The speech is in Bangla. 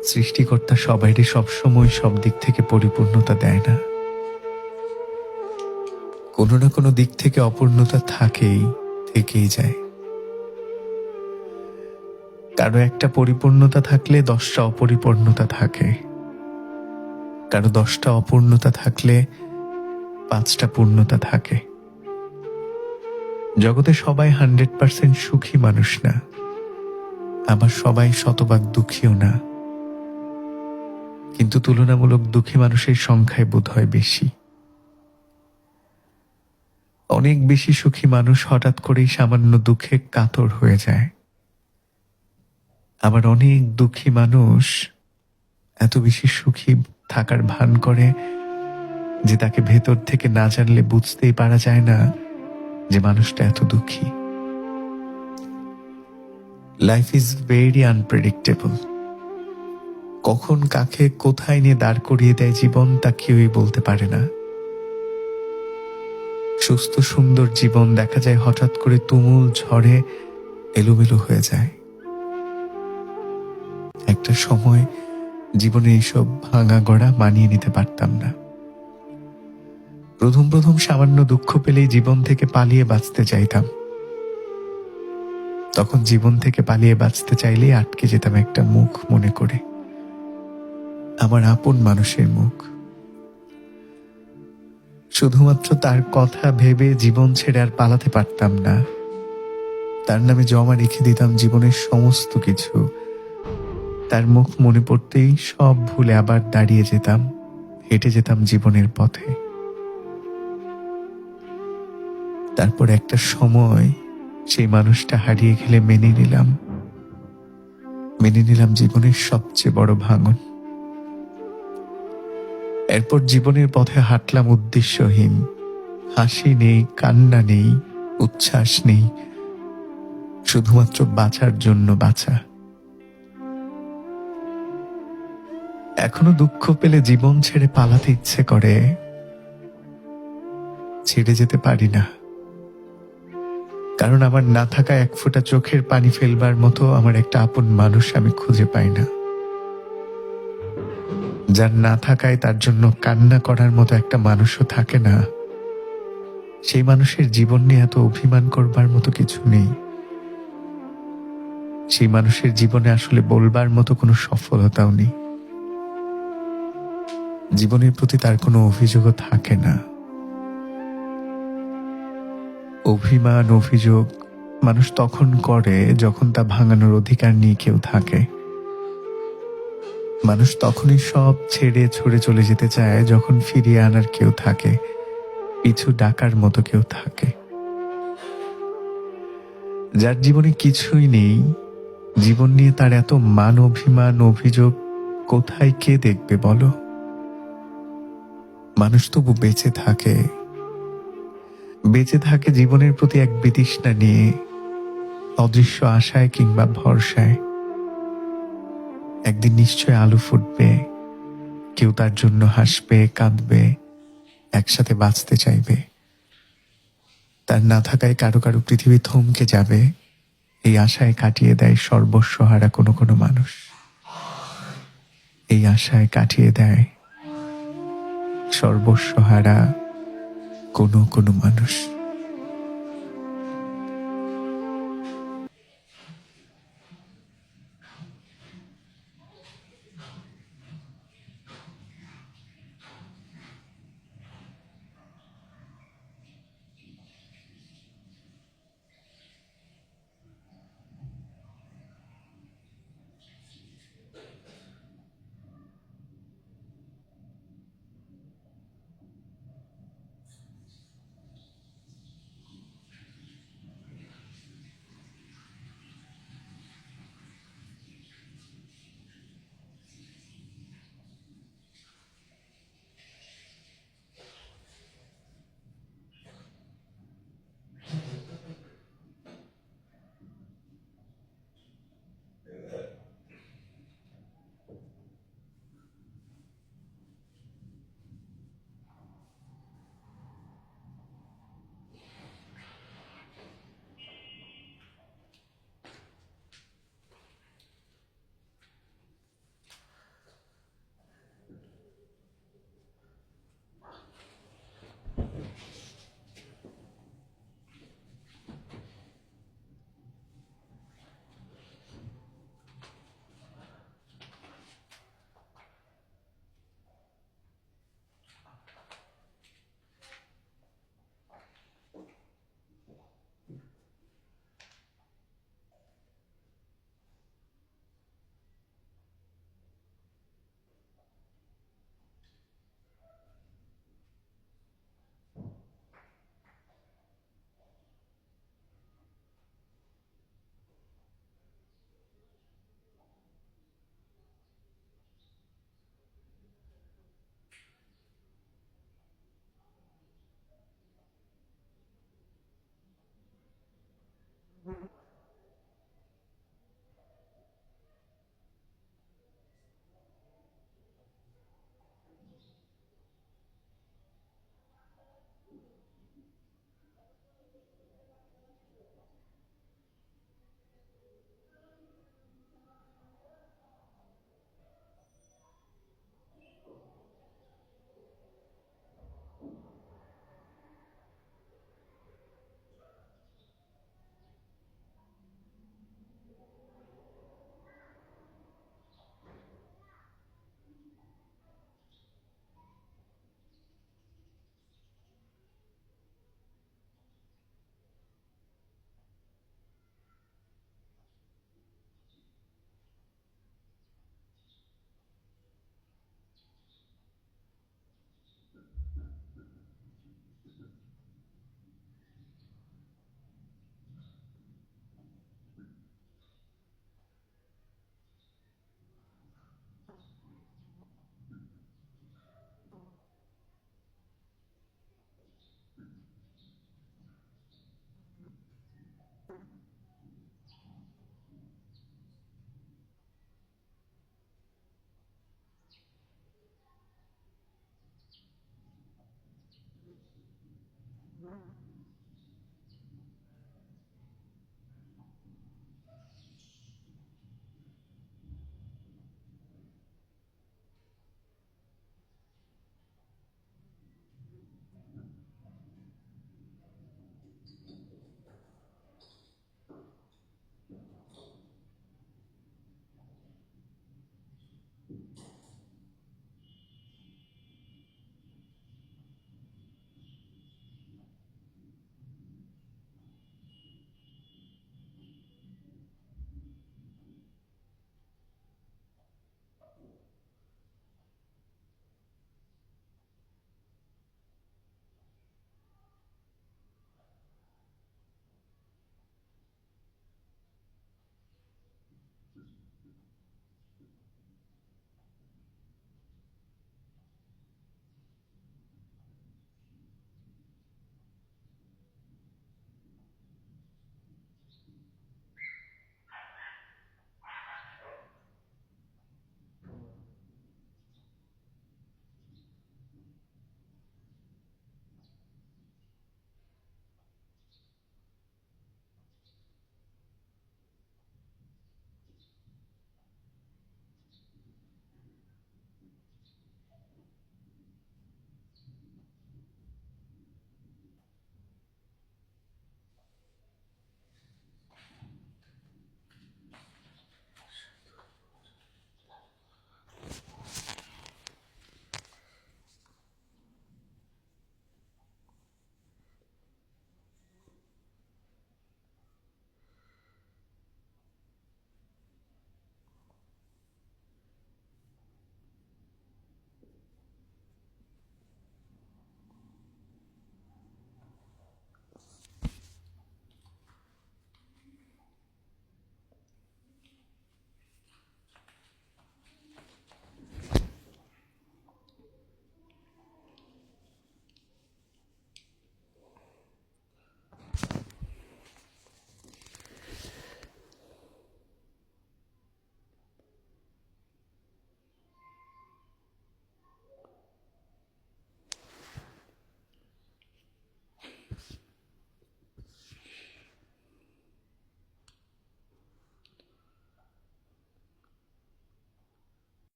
সৃষ্টিকর্তা সবাইকে সবসময় সব দিক থেকে পরিপূর্ণতা দেয় না। কোনো না কোনো দিক থেকে অপূর্ণতা থেকেই যায়। কারো একটা পরিপূর্ণতা থাকলে 10টা অপরিপূর্ণতা থাকে, কারো 10টা অপূর্ণতা থাকলে 5টা পূর্ণতা থাকে। জগতে সবাই 100% সুখী মানুষ না, আবার সবাই শতভাগ দুঃখীও না, কিন্তু তুলনামূলক দুঃখী মানুষের সংখ্যায় বোধহয় বেশি। অনেক বেশি সুখী মানুষ হঠাৎ করেই সামান্য দুঃখে কাতর হয়ে যায়, আবার অনেক দুঃখী মানুষ এত বেশি সুখী থাকার ভান করে যে তাকে ভেতর থেকে না জানলে বুঝতেই পারা যায় না যে মানুষটা এত দুঃখী। Life is very unpredictable. কখন কাকে কোথায় নিয়ে দাঁড় করিয়ে দেয় জীবন তা কেউই বলতে পারে না। সুস্থ সুন্দর জীবন দেখা যায় হঠাৎ করে তুমুল ঝড়ে এলোমেলো হয়ে যায়। একটা সময় জীবনে এইসব ভাঙা গড়া মানিয়ে নিতে পারতাম না। প্রথম প্রথম সামান্য দুঃখ পেলেই জীবন থেকে পালিয়ে বাঁচতে চাইতাম। তখন জীবন থেকে পালিয়ে বাঁচতে চাইলেই আটকে যেতাম একটা মুখ মনে করে, আমার আপন মানুষের মুখ। শুধুমাত্র তার কথা ভেবে জীবন ছেড়ে আর পালাতে পারতাম না। তার নামে জমা রেখে দিতাম জীবনের সমস্ত কিছু। তার মুখ মনে পড়তেই সব ভুলে আবার দাঁড়িয়ে যেতাম, হেঁটে যেতাম জীবনের পথে। তারপর একটা সময় সেই মানুষটা হারিয়ে গেলে মেনে নিলাম জীবনের সবচেয়ে বড় ভাঙন। এরপর জীবনের পথে হাঁটলাম উদ্দেশ্যহীন। হাসি নেই, কান্না নেই, উচ্ছ্বাস নেই, শুধুমাত্র বাঁচার জন্য বাঁচা। এখনো দুঃখ পেলে জীবন ছেড়ে পালাতে ইচ্ছে করে, ছেড়ে যেতে পারি না, কারণ আমার না থাকা এক ফোঁটা চোখের পানি ফেলবার মতো আমার একটা আপন মানুষ আমি খুঁজে পাই না। যার না থাকায় তার জন্য কান্না করার মতো একটা মানুষও থাকে না, সেই মানুষের জীবন নিয়ে এত অভিমান করবার মতো কিছু নেই। সেই মানুষের জীবনে আসলে বলবার মতো কোনো সফলতাও নেই। জীবনের প্রতি তার কোনো অভিযোগও থাকে না। অভিমান, অভিযোগ মানুষ তখন করে যখন তা ভাঙানোর অধিকার নিয়ে কেউ থাকে। মানুষ তখনই সব ছেড়ে ছুড়ে চলে যেতে চায় যখন ফিরিয়ে আনার কেউ থাকে, পিছু ডাকার মতো কেউ থাকে। যার জীবনে কিছুই নেই, জীবন নিয়ে তার এত মান অভিমান অভিযোগ কোথায় কে দেখবে বলো? মানুষ তবু বেঁচে থাকে জীবনের প্রতি এক বিতৃষ্ণা নিয়ে, অদৃশ্য আশায় কিংবা ভরসায়। একদিন নিশ্চয় আলো ফুটবে, কেউ তার জন্য হাসবে, কাঁদবে, একসাথে বাঁচতে চাইবে। তার না থাকায় কারো কারো পৃথিবী থমকে যাবে, এই আশায় কাটিয়ে দেয় সর্বস্ব হারা কোনো কোনো মানুষ। এই আশায় কাটিয়ে দেয় সর্বস্ব হারা কোনো কোনো মানুষ।